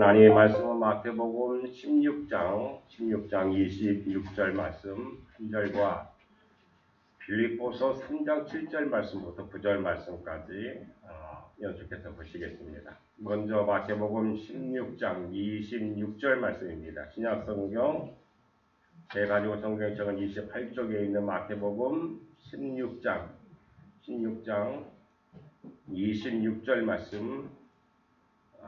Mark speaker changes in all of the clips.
Speaker 1: 하나님의 말씀은 마태복음 16장 26절 말씀 1절과 빌립보서 3장 7절 말씀부터 9절 말씀까지 연속해서 보시겠습니다. 먼저 마태복음 16장 26절 말씀입니다. 신약성경 제가지고 성경책은 28쪽에 있는 마태복음 16장 26절 말씀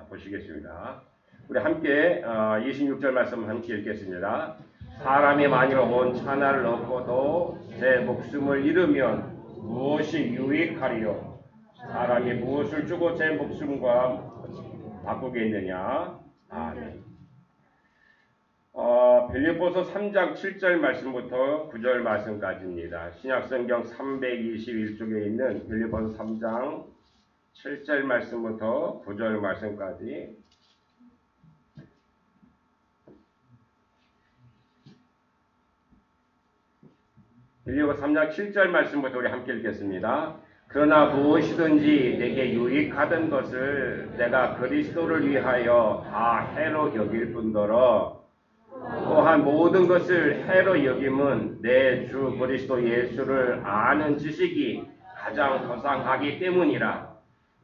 Speaker 1: 보시겠습니다. 우리 함께 26절 말씀 함께 읽겠습니다. 사람이 만일 온 천하를 얻고도 제 목숨을 잃으면 무엇이 유익하리요? 사람이 무엇을 주고 제 목숨과 바꾸겠느냐? 아멘. 빌립보서 3장 7절 말씀부터 9절 말씀까지입니다. 신약성경 321쪽에 있는 빌립보서 3장 7절 말씀부터 9절 말씀까지 빌립보서 3장 7절 말씀부터 우리 함께 읽겠습니다. 그러나 무엇이든지 내게 유익하던 것을 내가 그리스도를 위하여 다 해로 여길 뿐더러 또한 모든 것을 해로 여김은 내 주 그리스도 예수를 아는 지식이 가장 허상하기 때문이라.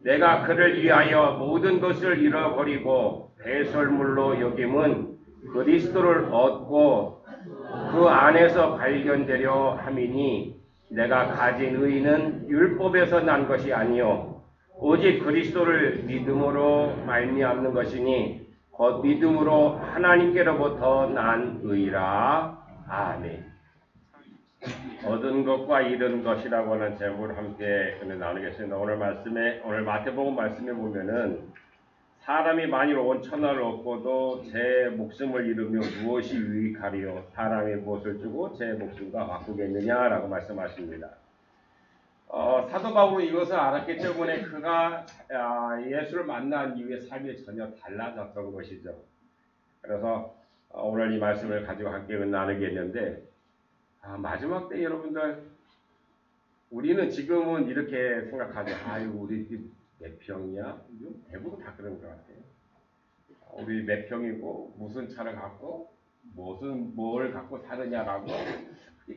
Speaker 1: 내가 그를 위하여 모든 것을 잃어버리고 배설물로 여김은 그리스도를 얻고 그 안에서 발견되려 함이니 내가 가진 의는 율법에서 난 것이 아니요 오직 그리스도를 믿음으로 말미암는 것이니 곧 믿음으로 하나님께로부터 난 의라. 아멘. 얻은 것과 잃은 것이라고 하는 제목을 함께 나누겠습니다. 오늘 마태복음 말씀에 보면은 사람이 만일 온 천하를 얻고도 제 목숨을 잃으면 무엇이 유익하리요? 사람이 무엇을 주고 제 목숨과 바꾸겠느냐라고 말씀하십니다. 사도 바울은 이것을 알았기 때문에 그가 예수를 만난 이후에 삶이 전혀 달라졌던 것이죠. 그래서 오늘 이 말씀을 가지고 함께 나누겠는데 마지막 때 여러분들 우리는 지금은 이렇게 생각하죠. 우리 집 몇 평이야? 대부분 다 그런 것 같아요. 우리 몇 평이고 무슨 차를 갖고 뭘 갖고 사느냐라고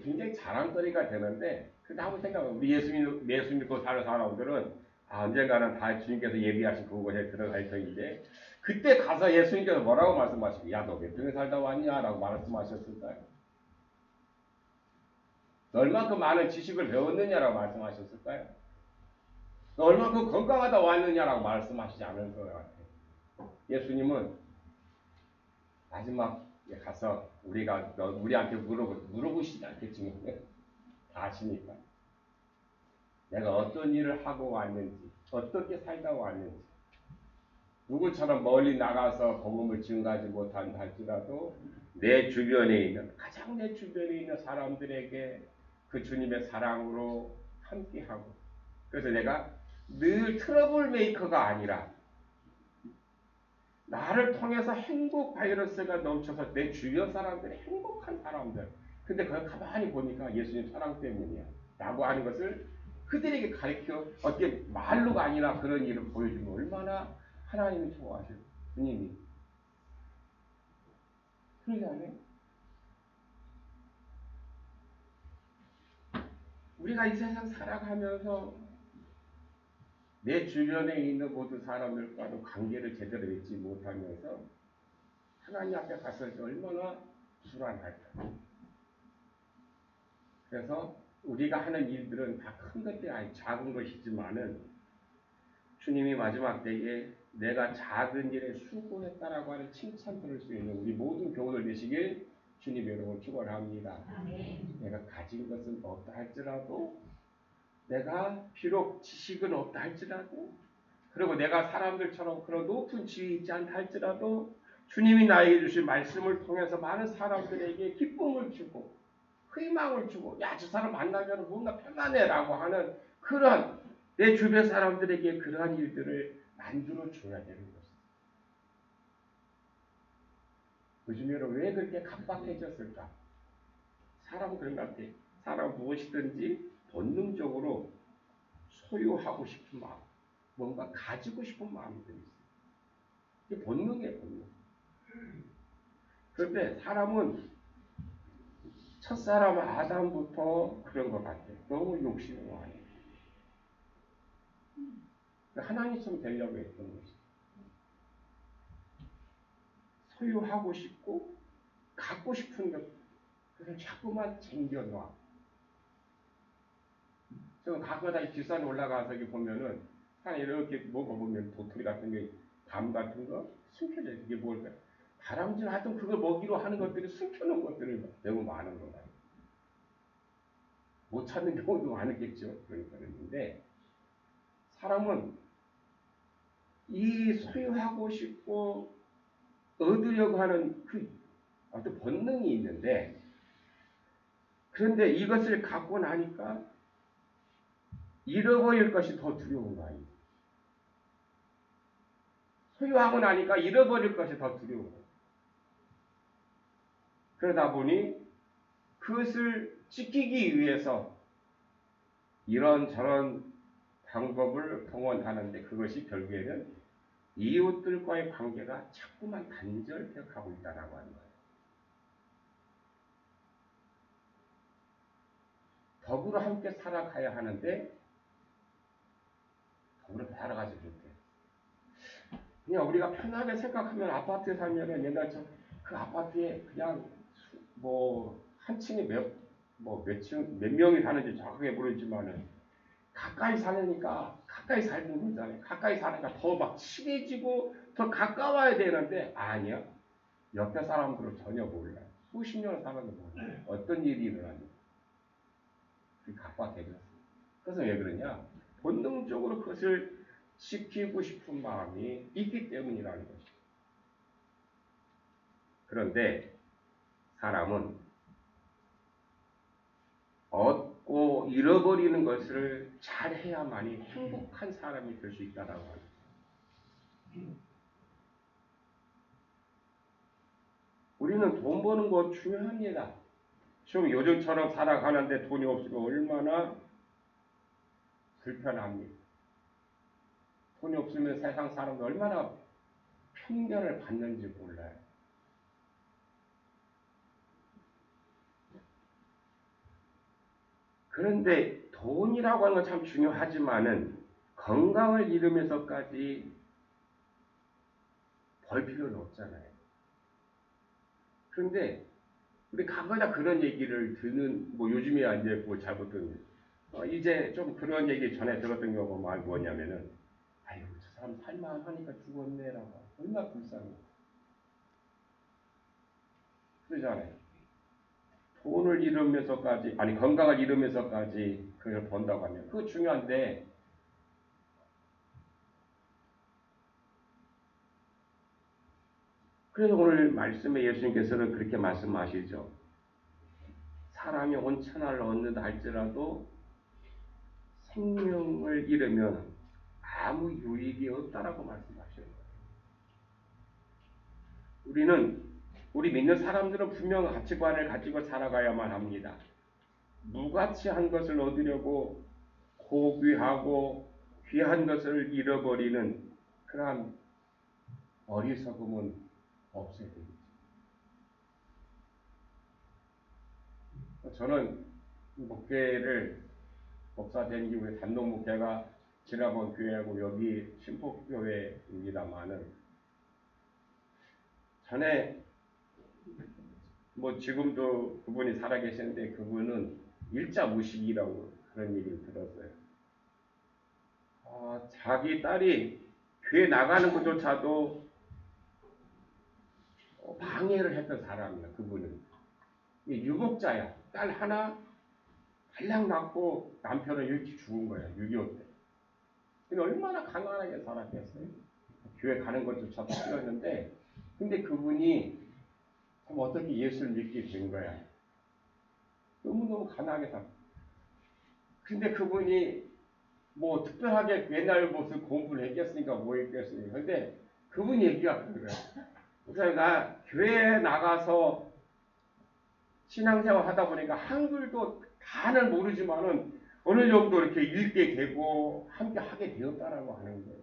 Speaker 1: 굉장히 자랑거리가 되는데 근데 한번 생각해보면 우리 예수 믿고 사는 사람들은 언젠가는 다 주님께서 예비하신 그곳에 들어갈 터인데 그때 가서 예수님께서 뭐라고 말씀하시고 야 너 몇 평에 살다 왔냐? 라고 말씀하셨을까요? 너 얼마큼 많은 지식을 배웠느냐라고 말씀하셨을까요? 너 얼마큼 건강하다 왔느냐라고 말씀하시지 않을 것 같아요. 예수님은 마지막에 가서 우리한테 물어보시지 않겠지만 다 아시니까 내가 어떤 일을 하고 왔는지 어떻게 살다 왔는지 누구처럼 멀리 나가서 복음을 증거하지 못한다 할지라도 내 주변에 있는 사람들에게 그 주님의 사랑으로 함께하고 그래서 내가 늘 트러블 메이커가 아니라 나를 통해서 행복 바이러스가 넘쳐서 내 주변 사람들이 행복한 사람들 근데 그걸 가만히 보니까 예수님 사랑 때문이야 라고 하는 것을 그들에게 가르쳐 어떻게 말로가 아니라 그런 일을 보여주면 얼마나 하나님이 좋아하세요. 주님이 그러지 않아요? 우리가 이 세상 살아가면서 내 주변에 있는 모든 사람들과도 관계를 제대로 맺지 못하면서 하나님 앞에 갔을 때 얼마나 불안할까. 그래서 우리가 하는 일들은 다 큰 것들이 아니 작은 것이지만은 주님이 마지막 때에 내가 작은 일에 수고했다라고 하는 칭찬 들을 수 있는 우리 모든 교훈을 내시길 주님 여러분 축원합니다. 내가 가진 것은 없다 할지라도 내가 비록 지식은 없다 할지라도 그리고 내가 사람들처럼 그런 높은 지위 있지 않다 할지라도 주님이 나에게 주신 말씀을 통해서 많은 사람들에게 기쁨을 주고 희망을 주고 야 저 사람 만나면 뭔가 편안해라고 하는 그런 내 주변 사람들에게 그러한 일들을 만들어 줘야 되는 것입니다. 요즘 여러분 왜 그렇게 각박해졌을까? 사람은 그런 것 같아요. 사람 무엇이든지 본능적으로 소유하고 싶은 마음, 뭔가 가지고 싶은 마음이 있어요. 이게 본능이에요, 본능. 그런데 사람은 첫사람 아담부터 그런 것 같아요. 너무 욕심이 많아요. 하나님처럼 되려고 했던 것이. 소유하고 싶고 갖고 싶은 것, 그래서 자꾸만 쟁겨놔. 저 가끔다 뒷산 올라가서 보면은 산에 이렇게 뭐가 보면 도토리 같은 게, 담 같은 거 숨겨져. 그게 뭘까? 다람쥐 하여튼 그걸 먹이로 하는 것들이 숨겨놓은 것들이 너무 많은 거다. 못 찾는 경우도 많겠죠. 그런데 사람은 이 소유하고 싶고 얻으려고 하는 그 어떤 본능이 있는데, 그런데 이것을 갖고 나니까 잃어버릴 것이 더 두려운 거 아니에요. 소유하고 나니까 잃어버릴 것이 더 두려운 거예요. 그러다 보니 그것을 지키기 위해서 이런저런 방법을 동원하는데, 그것이 결국에는 이웃들과의 관계가 자꾸만 단절되어 가고 있다라고 하는 거예요. 더불어 함께 살아가야 하는데 더불어 살아가지 못해. 그냥 우리가 편하게 생각하면 아파트에 살면은 옛날처럼 그 아파트에 그냥 뭐 한 층에 몇 명이 사는지 정확하게 모르지만은 가까이 사니까 가까이 살는 거잖아요. 가까이 사니까 더 막 친해지고 더 가까워야 되는데 아니야. 옆에 사람들은 전혀 몰라요. 수십 년을 살았는데 몰라요. 어떤 일이 일어났는지. 각박해졌어요. 그래서 왜 그러냐? 본능적으로 그것을 지키고 싶은 마음이 있기 때문이라는 것이죠. 그런데 사람은 얻고 잃어버리는 것을 잘 해야만이 행복한 사람이 될 수 있다라고 합니다. 우리는 돈 버는 거 중요합니다. 지금 요즘처럼 살아가는데 돈이 없으면 얼마나 불편합니다. 돈이 없으면 세상 사람들 얼마나 편견을 받는지 몰라요. 그런데 돈이라고 하는 건 참 중요하지만은 건강을 잃으면서까지 벌 필요는 없잖아요. 그런데 우리 가거나 그런 얘기를 듣는, 요즘에 이제 잘못 듣는, 이제 좀 그런 얘기 전에 들었던 경우가 뭐냐면은, 아이고 저 사람 살만하니까 죽었네라고. 얼마나 불쌍해. 그러잖아요. 돈을 잃으면서까지, 아니 건강을 잃으면서까지 그걸 번다고 하면 그거 중요한데, 그래서 오늘 말씀에 예수님께서는 그렇게 말씀하시죠. 사람이 온천을 얻는다 할지라도 생명을 잃으면 아무 유익이 없다라고 말씀하시는 거예요. 우리 믿는 사람들은 분명 가치관을 가지고 살아가야만 합니다. 무가치한 것을 얻으려고 고귀하고 귀한 것을 잃어버리는 그러한 어리석음은 없어야 됩니다. 저는 목사 된 이후에 단독 목회가 지난번 교회하고 여기 신포교회입니다만은, 전에 지금도 그분이 살아계시는데 그분은 일자무식이라고 그런 얘기를 들었어요. 자기 딸이 교회 나가는 것조차도 방해를 했던 사람이야. 그분은 유목자야. 딸 하나 발랑 낳고 남편은 일찍 죽은 거야. 6.25 때. 근데 얼마나 가난하게 살았겠어요. 교회 가는 것조차도 싫었는데, 근데 그분이 어떻게 예수를 믿게 된 거야. 너무너무 가난하게 살았어. 근데 그분이 특별하게 옛날 무슨 공부를 했겠으니까 뭐 했겠으니까. 근데 그분 얘기가 그런 거야. 그래서 나 교회에 나가서 신앙생활 하다 보니까 한글도 다는 모르지만은 어느 정도 이렇게 읽게 되고 함께 하게 되었다라고 하는 거예요.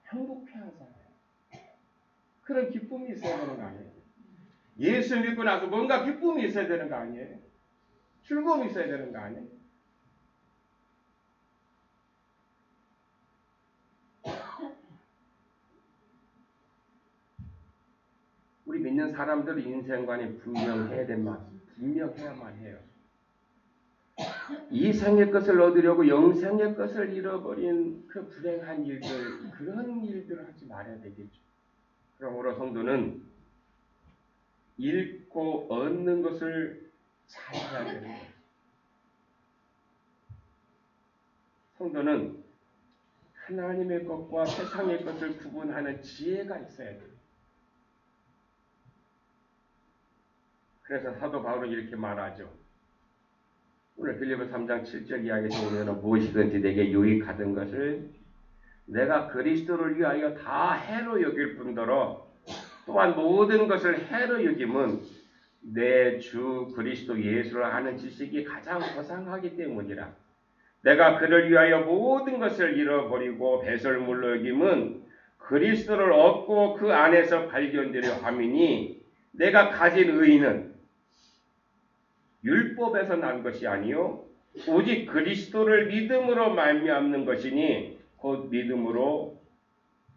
Speaker 1: 행복해한 사람. 그런 기쁨이 있어야 되는 거 아니에요? 예수 믿고 나서 뭔가 기쁨이 있어야 되는 거 아니에요? 즐거움이 있어야 되는 거 아니에요? 우리 믿는 사람들 인생관이 분명해야만 해요. 이 생의 것을 얻으려고 영생의 것을 잃어버린 그 불행한 일들, 그런 일들을 하지 말아야 되겠죠. 그러므로 성도는 잃고 얻는 것을 잘 해야 되는 거예요. 성도는 하나님의 것과 세상의 것을 구분하는 지혜가 있어야 돼요. 그래서 사도 바울은 이렇게 말하죠. 오늘 빌립보 3장 7절 이하에서 보면 무엇이든지 내게 유익하던 것을 내가 그리스도를 위하여 다 해로 여길 뿐더러 또한 모든 것을 해로 여김은 내 주 그리스도 예수를 아는 지식이 가장 고상하기 때문이라. 내가 그를 위하여 모든 것을 잃어버리고 배설물로 여김은 그리스도를 얻고 그 안에서 발견되려 함이니 내가 가진 의의는 율법에서 난 것이 아니요 오직 그리스도를 믿음으로 말미암는 것이니 곧 믿음으로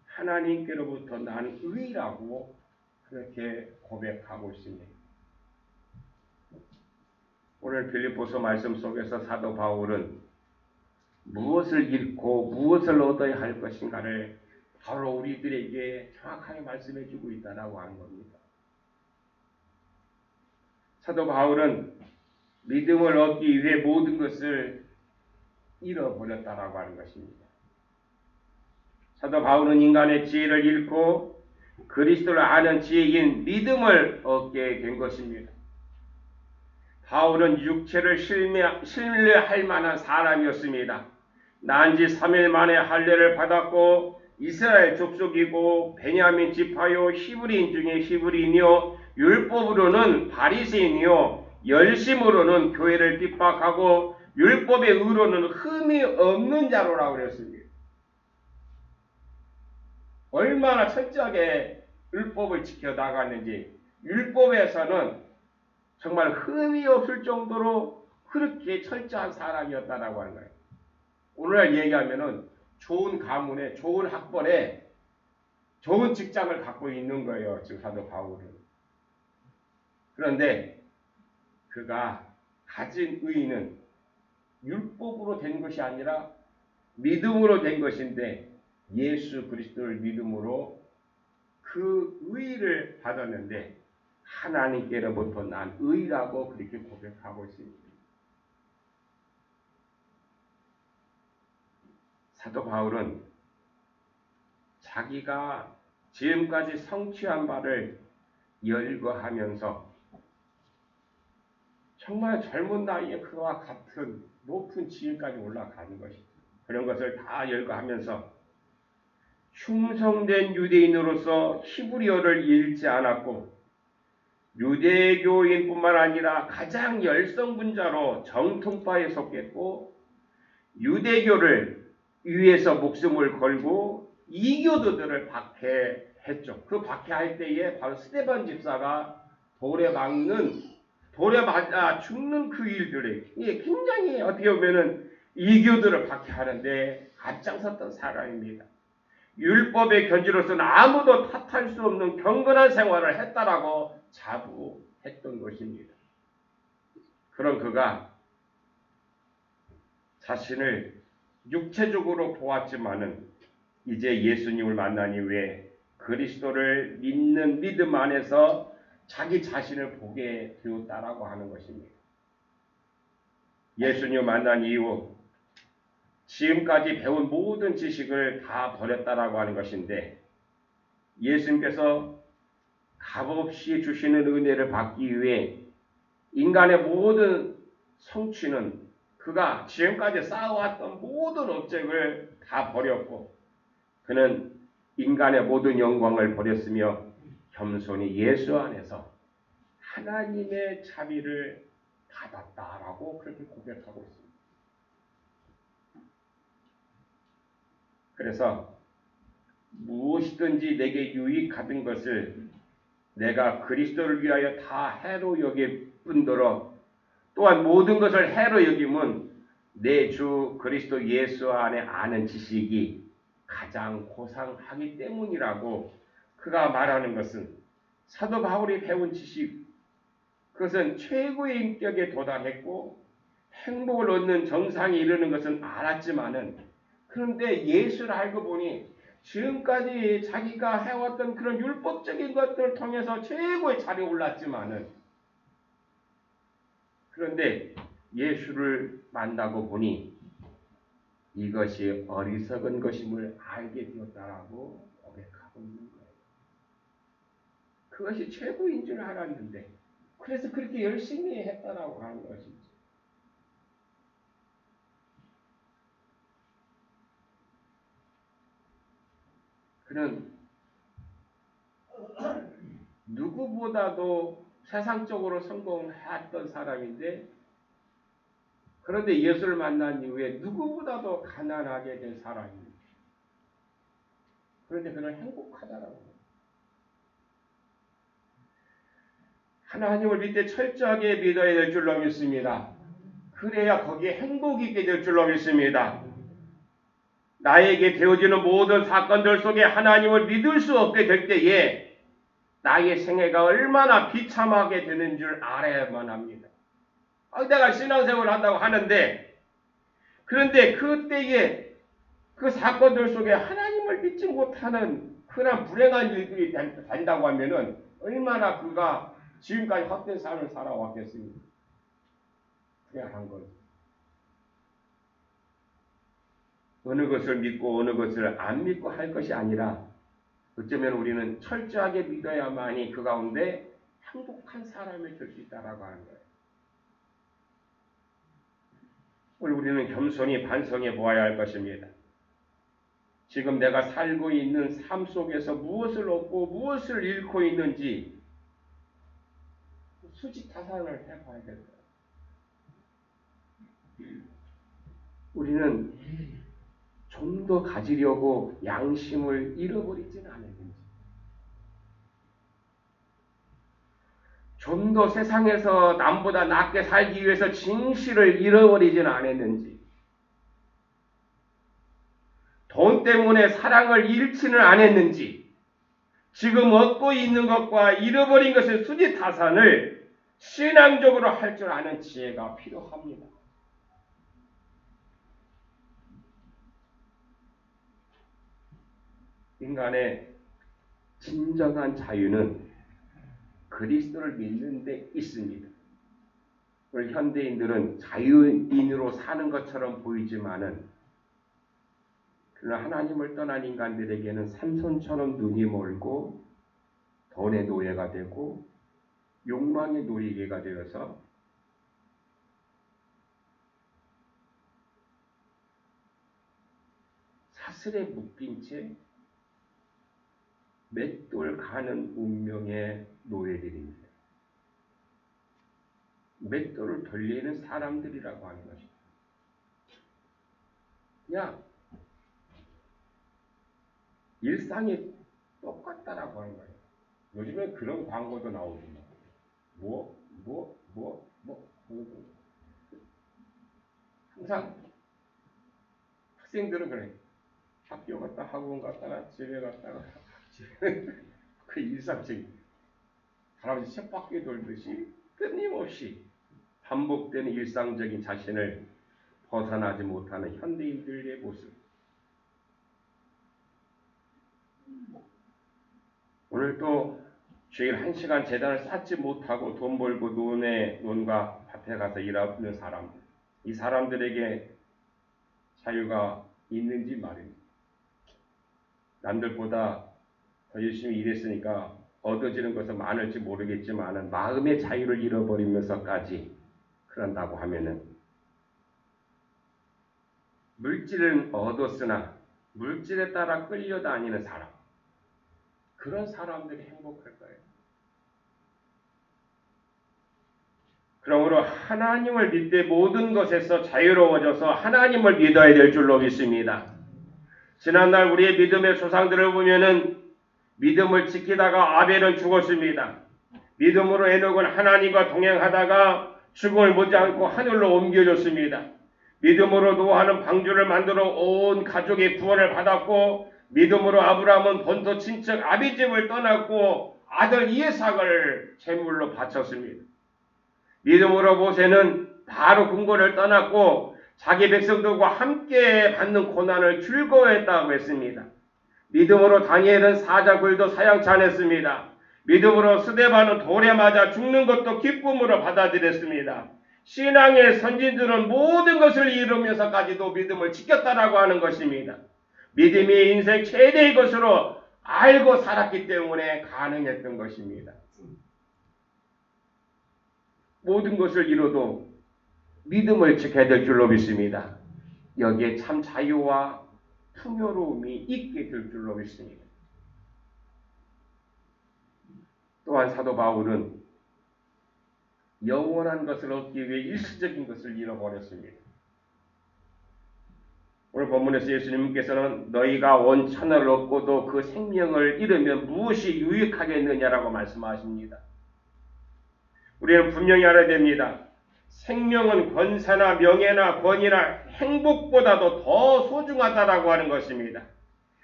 Speaker 1: 하나님께로부터 난 의라고 그렇게 고백하고 있습니다. 오늘 빌립보서 말씀 속에서 사도 바울은 무엇을 잃고 무엇을 얻어야 할 것인가를 바로 우리들에게 정확하게 말씀해 주고 있다라고 하는 겁니다. 사도 바울은 믿음을 얻기 위해 모든 것을 잃어버렸다라고 하는 것입니다. 사도 바울은 인간의 지혜를 잃고 그리스도를 아는 지혜인 믿음을 얻게 된 것입니다. 바울은 육체를 신뢰할 만한 사람이었습니다. 난지 3일 만에 할례를 받았고 이스라엘 족속이고 베냐민 지파요 히브리인 중에 히브리인이요 율법으로는 바리새인이요 열심으로는 교회를 핍박하고 율법의 의로는 흠이 없는 자로라고 그랬습니다. 얼마나 철저하게 율법을 지켜나갔는지 율법에서는 정말 흠이 없을 정도로 그렇게 철저한 사람이었다라고 하는 거예요. 오늘날 얘기하면은 좋은 가문에 좋은 학벌에 좋은 직장을 갖고 있는 거예요. 지금 사도 바울은. 그런데 그가 가진 의의는 율법으로 된 것이 아니라 믿음으로 된 것인데 예수 그리스도를 믿음으로 그 의의를 받았는데 하나님께로부터 난 의라고 그렇게 고백하고 있습니다. 사도 바울은 자기가 지금까지 성취한 바를 열거하면서 정말 젊은 나이에 그와 같은 높은 지위까지 올라가는 것이죠. 그런 것을 다 열거하면서 충성된 유대인으로서 히브리어를 잃지 않았고 유대교인뿐만 아니라 가장 열성분자로 정통파에 속했고 유대교를 위해서 목숨을 걸고 이교도들을 박해했죠. 그 박해할 때에 바로 스데반 집사가 돌에 맞아 죽는 그 일들이 굉장히 어떻게 보면은 이교도를 박해하는데 앞장섰던 사람입니다. 율법의 견지로서는 아무도 탓할 수 없는 경건한 생활을 했다라고 자부했던 것입니다. 그런 그가 자신을 육체적으로 보았지만은 이제 예수님을 만난 이후에 그리스도를 믿는 믿음 안에서 자기 자신을 보게 되었다라고 하는 것입니다. 예수님 만난 이후 지금까지 배운 모든 지식을 다 버렸다라고 하는 것인데 예수님께서 값없이 주시는 은혜를 받기 위해 인간의 모든 성취는 그가 지금까지 쌓아왔던 모든 업적을 다 버렸고 그는 인간의 모든 영광을 버렸으며 겸손히 예수 안에서 하나님의 자비를 받았다라고 그렇게 고백하고 있습니다. 그래서 무엇이든지 내게 유익하던 것을 내가 그리스도를 위하여 다 해로 여길 뿐더러 또한 모든 것을 해로 여김은 내 주 그리스도 예수 안에 아는 지식이 가장 고상하기 때문이라고 그가 말하는 것은 사도 바울이 배운 지식, 그것은 최고의 인격에 도달했고 행복을 얻는 정상에 이르는 것은 알았지만은, 그런데 예수를 알고 보니 지금까지 자기가 해왔던 그런 율법적인 것들을 통해서 최고의 자리에 올랐지만은, 그런데 예수를 만나고 보니 이것이 어리석은 것임을 알게 되었다라고 고백하고 있는 거예요. 그것이 최고인 줄 알았는데 그래서 그렇게 열심히 했다라고 하는 것이죠. 그는 누구보다도 세상적으로 성공했던 사람인데, 그런데 예수를 만난 이후에 누구보다도 가난하게 된 사람입니다. 그런데 그는 행복하다라고. 하나님을 믿되 철저하게 믿어야 될 줄로 믿습니다. 그래야 거기에 행복이 있게 될 줄로 믿습니다. 나에게 되어지는 모든 사건들 속에 하나님을 믿을 수 없게 될 때에 나의 생애가 얼마나 비참하게 되는 줄 알아야만 합니다. 내가 신앙생활을 한다고 하는데, 그런데 그때에 그 사건들 속에 하나님을 믿지 못하는 그런 불행한 일들이 된다고 하면은 얼마나 그가 지금까지 헛된 삶을 살아왔겠습니까? 불행한 것. 어느 것을 믿고 어느 것을 안 믿고 할 것이 아니라 어쩌면 우리는 철저하게 믿어야만이 그 가운데 행복한 사람이 될 수 있다라고 하는 거예요. 오늘 우리는 겸손히 반성해 보아야 할 것입니다. 지금 내가 살고 있는 삶 속에서 무엇을 얻고 무엇을 잃고 있는지 수지타산을 해봐야 될 거예요. 우리는 좀 더 가지려고 양심을 잃어버리지는 않았는지, 좀 더 세상에서 남보다 낫게 살기 위해서 진실을 잃어버리지는 않았는지, 돈 때문에 사랑을 잃지는 않았는지, 지금 얻고 있는 것과 잃어버린 것의 수지타산을 신앙적으로 할 줄 아는 지혜가 필요합니다. 인간의 진정한 자유는 그리스도를 믿는 데 있습니다. 우리 현대인들은 자유인으로 사는 것처럼 보이지만은, 그러나 하나님을 떠난 인간들에게는 삼손처럼 눈이 멀고 돈의 노예가 되고 욕망의 노예가 되어서 사슬에 묶인 채 맷돌 가는 운명의 노예들입니다. 맷돌을 돌리는 사람들이라고 하는 것입니다. 그냥 일상이 똑같다라고 하는 거예요. 요즘에 그런 광고도 나오지만 항상 학생들은 그래. 학교 갔다 학원 갔다가 집에 갔다가 그 일상적인 할아버지 쳇바퀴 돌듯이 끊임없이 반복되는 일상적인 자신을 벗어나지 못하는 현대인들의 모습. 오늘 또 주일 1시간 재단을 쌓지 못하고 돈 벌고 논과 밭에 가서 일하는 사람들, 이 사람들에게 자유가 있는지 말입니다. 남들보다 더 열심히 일했으니까 얻어지는 것은 많을지 모르겠지만 마음의 자유를 잃어버리면서까지 그런다고 하면은, 물질은 얻었으나 물질에 따라 끌려다니는 사람, 그런 사람들이 행복할 거예요. 그러므로 하나님을 믿되 모든 것에서 자유로워져서 하나님을 믿어야 될 줄로 믿습니다. 지난날 우리의 믿음의 조상들을 보면은 믿음을 지키다가 아벨은 죽었습니다. 믿음으로 에녹은 하나님과 동행하다가 죽음을 못지않고 하늘로 옮겨졌습니다. 믿음으로 노아는 방주를 만들어 온 가족의 구원을 받았고, 믿음으로 아브라함은 본토 친척 아비집을 떠났고 아들 이삭을 제물로 바쳤습니다. 믿음으로 모세는 바로 궁궐을 떠났고 자기 백성들과 함께 받는 고난을 즐거워했다고 했습니다. 믿음으로 다니엘은 사자굴도 사양치 않았습니다. 믿음으로 스데반은 돌에 맞아 죽는 것도 기쁨으로 받아들였습니다. 신앙의 선진들은 모든 것을 이루면서까지도 믿음을 지켰다라고 하는 것입니다. 믿음이 인생 최대의 것으로 알고 살았기 때문에 가능했던 것입니다. 모든 것을 이뤄도 믿음을 지켜야 될 줄로 믿습니다. 여기에 참 자유와 풍요로움이 있게 될 줄로 믿습니다. 또한 사도 바울은 영원한 것을 얻기 위해 일시적인 것을 잃어버렸습니다. 오늘 본문에서 예수님께서는 너희가 온 천하를 얻고도 그 생명을 잃으면 무엇이 유익하겠느냐라고 말씀하십니다. 우리는 분명히 알아야 됩니다. 생명은 권세나 명예나 권위나 행복보다도 더 소중하다라고 하는 것입니다.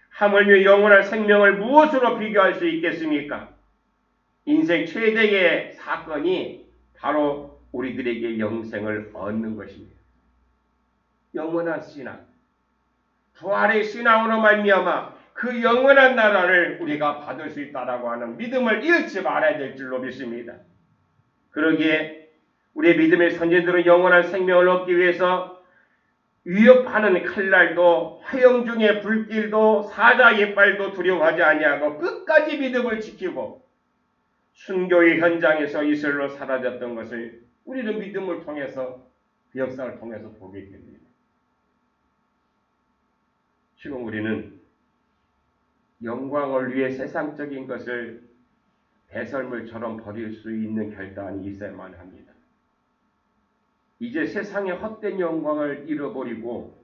Speaker 1: 하물며 영원한 생명을 무엇으로 비교할 수 있겠습니까? 인생 최대의 사건이 바로 우리들에게 영생을 얻는 것입니다. 영원한 신앙, 부활의 신앙으로 말미암아 그 영원한 나라를 우리가 받을 수 있다라고 하는 믿음을 잃지 말아야 될 줄로 믿습니다. 그러기에 우리의 믿음의 선진들은 영원한 생명을 얻기 위해서 위협하는 칼날도 화형 중의 불길도 사자의 빨도 두려워하지 아니하고 끝까지 믿음을 지키고 순교의 현장에서 이슬로 사라졌던 것을 우리는 믿음을 통해서 그 역사를 통해서 보게 됩니다. 지금 우리는 영광을 위해 세상적인 것을 배설물처럼 버릴 수 있는 결단이 있어야만 합니다. 이제 세상의 헛된 영광을 잃어버리고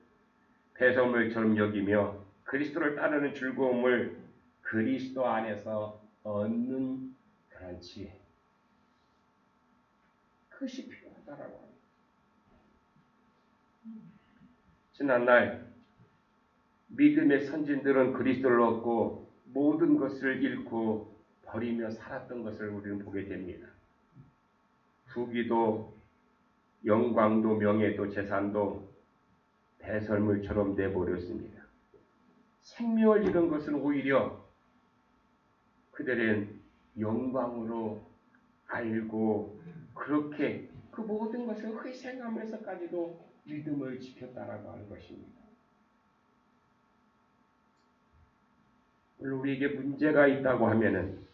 Speaker 1: 배설물처럼 여기며 그리스도를 따르는 즐거움을 그리스도 안에서 얻는 그런 지혜, 그것이 필요하다라고 합니다. 지난날 믿음의 선진들은 그리스도를 얻고 모든 것을 잃고 버리며 살았던 것을 우리는 보게 됩니다. 부귀도 영광도 명예도 재산도 배설물처럼 내버렸습니다. 생명을 잃은 것은 오히려 그들은 영광으로 알고 그렇게 그 모든 것을 희생하면서까지도 믿음을 지켰다라고 하는 것입니다. 물론 우리에게 문제가 있다고 하면은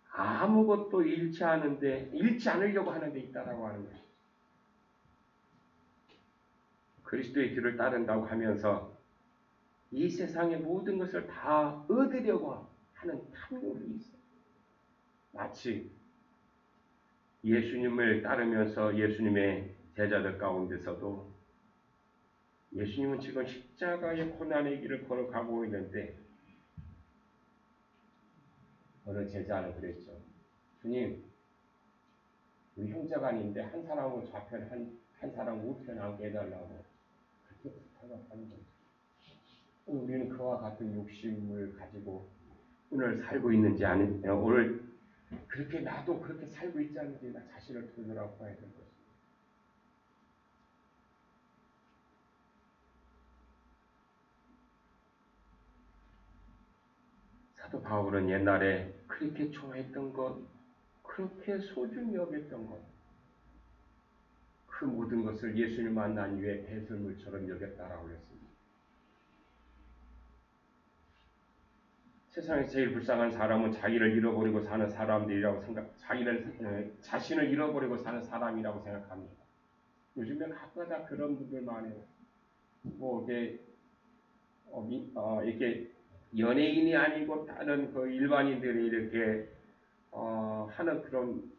Speaker 1: 아무것도 잃지 않으려고 하는 데 있다라고 하는 것입니다. 그리스도의 길을 따른다고 하면서 이 세상의 모든 것을 다 얻으려고 하는 탐욕이 있어요. 마치 예수님을 따르면서 예수님의 제자들 가운데서도 예수님은 지금 십자가의 고난의 길을 걸어가고 있는데 어느 제자는 그랬죠. 주님, 우리 형제간인데 한 사람은 좌편, 한 사람은 우편 앉게 해달라고 그렇게 부탁을 하는 거죠. 우리는 그와 같은 욕심을 가지고 오늘 살고 있는지 아니면 오늘 그렇게 나도 그렇게 살고 있지 않는지 나 자신을 돌아보아야 될 것입니다. 사도 바울은 옛날에 그렇게 좋아했던 것, 그렇게 소중히 여겼던 것, 그 모든 것을 예수님 만난 이후에 배설물처럼 여겼다라고 했습니다. 세상에서 제일 불쌍한 사람은 자기를 잃어버리고 사는 사람들이라고 자신을 잃어버리고 사는 사람이라고 생각합니다. 요즘에 가끔가다 그런 분들 많아요. 이렇게 연예인이 아니고 다른 그 일반인들이 이렇게 하는 그런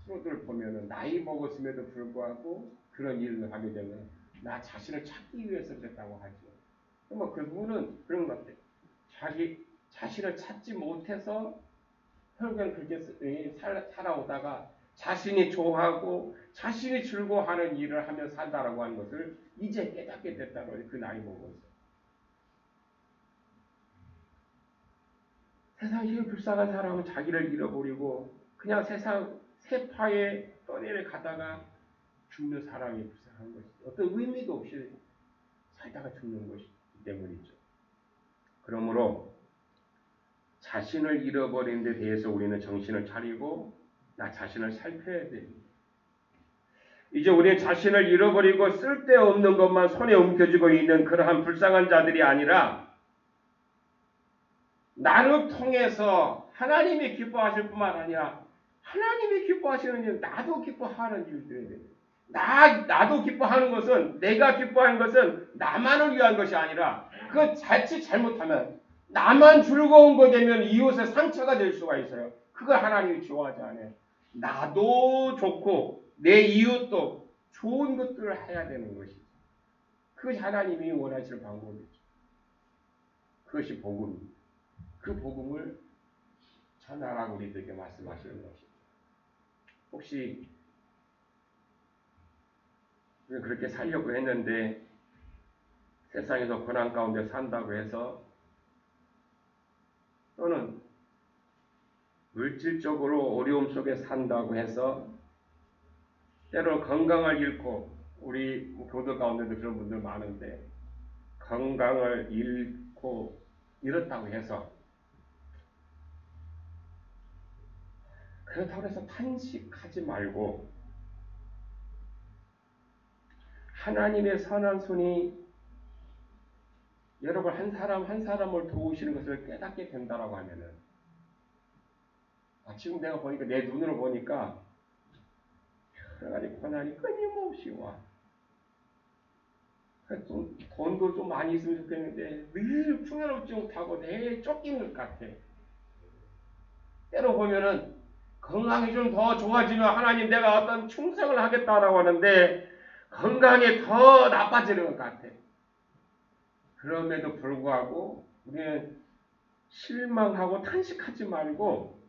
Speaker 1: 프로들 보면은 나이 먹었음에도 불구하고 그런 일을 하게 되면 나 자신을 찾기 위해서 그랬다고 하죠. 뭐 그분은 그런 것 같아요. 자기 자신을 찾지 못해서 결국엔 그렇게 살아오다가 자신이 좋아하고 자신이 즐거워하는 일을 하며 산다라고 하는 것을 이제 깨닫게 됐다는 거예요. 그 나이 먹어서. 세상에 불쌍한 사람은 자기를 잃어버리고 그냥 세상 세파에 떠내려 가다가 죽는 사람이 불쌍한 것이죠. 어떤 의미도 없이 살다가 죽는 것이기 때문이죠. 그러므로 자신을 잃어버린 데 대해서 우리는 정신을 차리고 나 자신을 살펴야 됩니다. 이제 우리 자신을 잃어버리고 쓸데없는 것만 손에 움켜쥐고 있는 그러한 불쌍한 자들이 아니라 나를 통해서 하나님이 기뻐하실 뿐만 아니라 하나님이 기뻐하시는 일, 나도 기뻐하는 일들이 나도 기뻐하는 것은 내가 기뻐하는 것은 나만을 위한 것이 아니라 그 자칫 잘못하면 나만 즐거운 거 되면 이웃의 상처가 될 수가 있어요. 그걸 하나님이 좋아하지 않아요. 나도 좋고 내 이웃도 좋은 것들을 해야 되는 것이죠. 그것이 하나님이 원하시는 방법이죠. 그것이 복음입니다. 그 복음을 전하라고 우리들에게 말씀하시는 것입니다. 혹시 그렇게 살려고 했는데 세상에서 고난 가운데 산다고 해서 또는 물질적으로 어려움 속에 산다고 해서 때로 건강을 잃고 우리 교도 가운데도 그런 분들 많은데 건강을 잃고 잃었다고 해서 그렇다고 해서 탄식하지 말고 하나님의 선한 손이 여러분 한 사람 한 사람을 도우시는 것을 깨닫게 된다라고 하면은 지금 내가 보니까 내 눈으로 보니까 여러 가지 고난이 끊임없이 와. 돈도 좀 많이 있으면 좋겠는데 늘 풍요롭지 못하고 내 쫓기는 것 같아. 때로 보면은 건강이 좀 더 좋아지면 하나님 내가 어떤 충성을 하겠다라고 하는데 건강이 더 나빠지는 것 같아. 그럼에도 불구하고 우리는 실망하고 탄식하지 말고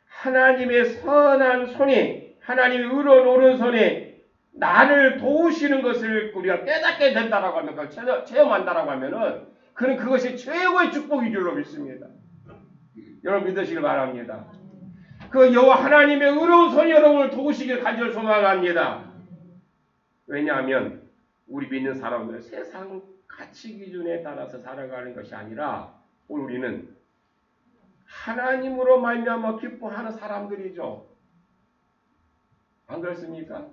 Speaker 1: 하나님의 선한 손이 하나님의 의로운 오른손이 나를 도우시는 것을 우리가 깨닫게 된다라고 하면 그걸 체험한다라고 하면은 그는 그것이 최고의 축복인 줄로 믿습니다. 여러분 믿으시길 바랍니다. 그 여호와 하나님의 의로운 손이 여러분을 도우시길 간절히 소망합니다. 왜냐하면 우리 믿는 사람들은 세상 가치 기준에 따라서 살아가는 것이 아니라 우리는 하나님으로 말미암아 기뻐하는 사람들이죠. 안 그렇습니까?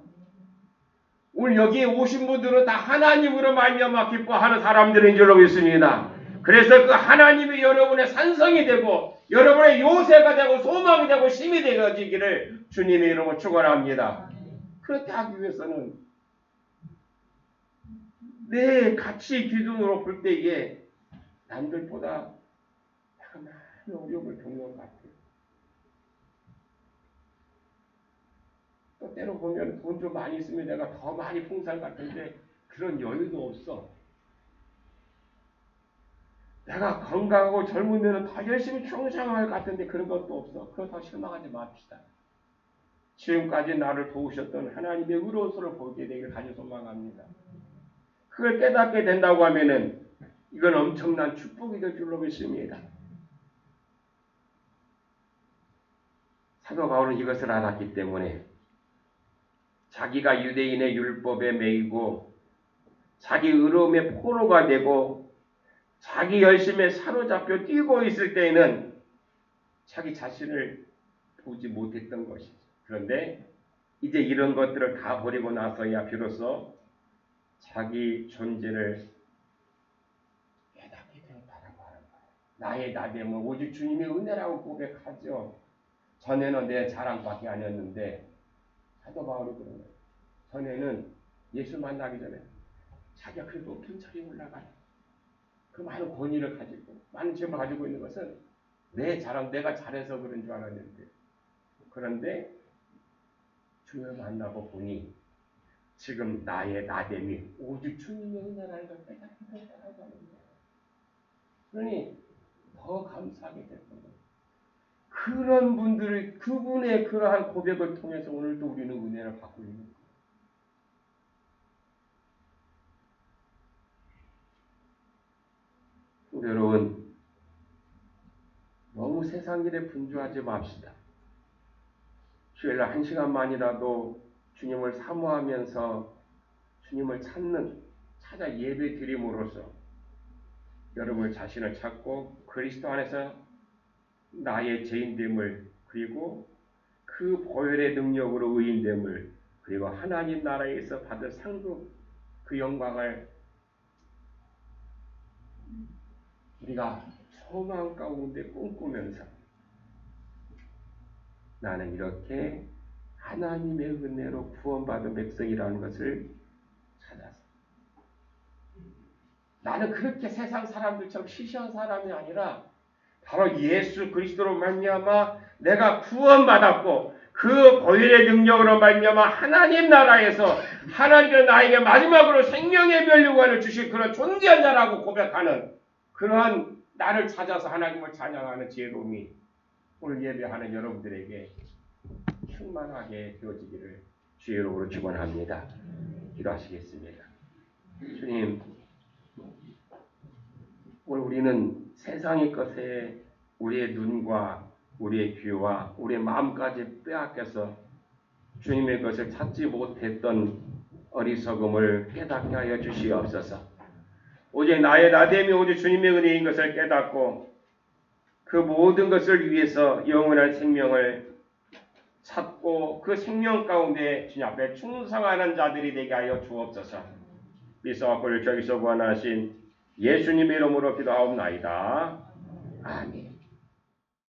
Speaker 1: 오늘 여기에 오신 분들은 다 하나님으로 말미암아 기뻐하는 사람들인 줄로 믿습니다. 그래서 그 하나님이 여러분의 산성이 되고 여러분의 요새가 되고 소망이 되고 힘이 되어지기를 주님의 이름으로 축원합니다. 그렇게 하기 위해서는 내 가치 기준으로 볼 때에 남들보다 내가 많은 어려움을 겪는 것 같아요. 또 때로 보면 돈 좀 많이 있으면 내가 더 많이 풍살 같은데 그런 여유도 없어. 내가 건강하고 젊으면 더 열심히 충성할 것 같은데 그런 것도 없어. 그거 더 실망하지 맙시다. 지금까지 나를 도우셨던 하나님의 의로운 손을 보게 되길 간절히 소망합니다. 그걸 깨닫게 된다고 하면은 이건 엄청난 축복이 될 줄로 믿습니다. 사도 바울은 이것을 알았기 때문에 자기가 유대인의 율법에 매이고 자기 의로움의 포로가 되고 자기 열심에 사로잡혀 뛰고 있을 때에는 자기 자신을 보지 못했던 것이죠. 그런데 이제 이런 것들을 다 버리고 나서야 비로소 자기 존재를 깨닫게 되었다라고 하는 거예요. 나의 나됨은 오직 주님의 은혜라고 고백하죠. 전에는 내 자랑밖에 아니었는데 사도 바울이 그런 거예요. 전에는 예수 만나기 전에 자기가 그 높은 자리에 올라가요. 그 많은 권위를 가지고 많은 재물을 가지고 있는 것은 내 자랑, 내가 잘해서 그런 줄 알았는데 그런데 주님을 만나고 보니 지금 나의 나됨이 오직 주님의 은혜라는 걸 깨닫게 됐다고 합니다. 그러니 더 감사하게 될 겁니다. 그런 분들의 그분의 그러한 고백을 통해서 오늘도 우리는 은혜를 받고 있는 거예요. 여러분, 너무 세상 일에 분주하지 맙시다. 주일날 1시간만이라도 주님을 사모하면서 주님을 찾아 예배 드림으로써 여러분 자신을 찾고 그리스도 안에서 나의 죄인됨을, 그리고 그 보혈의 능력으로 의인됨을, 그리고 하나님 나라에서 받을 상급 그 영광을 우리가 소망 가운데 꿈꾸면서 나는 이렇게 하나님의 은혜로 구원받은 백성이라는 것을 찾아서, 나는 그렇게 세상 사람들처럼 시시한 사람이 아니라 바로 예수 그리스도로 말미암아 내가 구원받았고 그 보혈의 능력으로 말미암아 하나님 나라에서 하나님께서 나에게 마지막으로 생명의 멸류관을 주실 그런 존귀한 자라고 고백하는 그러한 나를 찾아서 하나님을 찬양하는 지혜로움이 오늘 예배하는 여러분들에게 충만하게 되어지기를 주의 이름으로 축원합니다. 기도하시겠습니다. 주님, 오늘 우리는 세상의 것에 우리의 눈과 우리의 귀와 우리의 마음까지 빼앗겨서 주님의 것을 찾지 못했던 어리석음을 깨닫게 하여 주시옵소서. 오직 나의 나됨이 오직 주님의 은혜인 것을 깨닫고 그 모든 것을 위해서 영원한 생명을 찾고 그 생명 가운데 주님 앞에 충성하는 자들이 되게 하여 주옵소서. 미소와 꿀을 저기서 구원하신 예수님의 이름으로 기도하옵나이다. 아멘.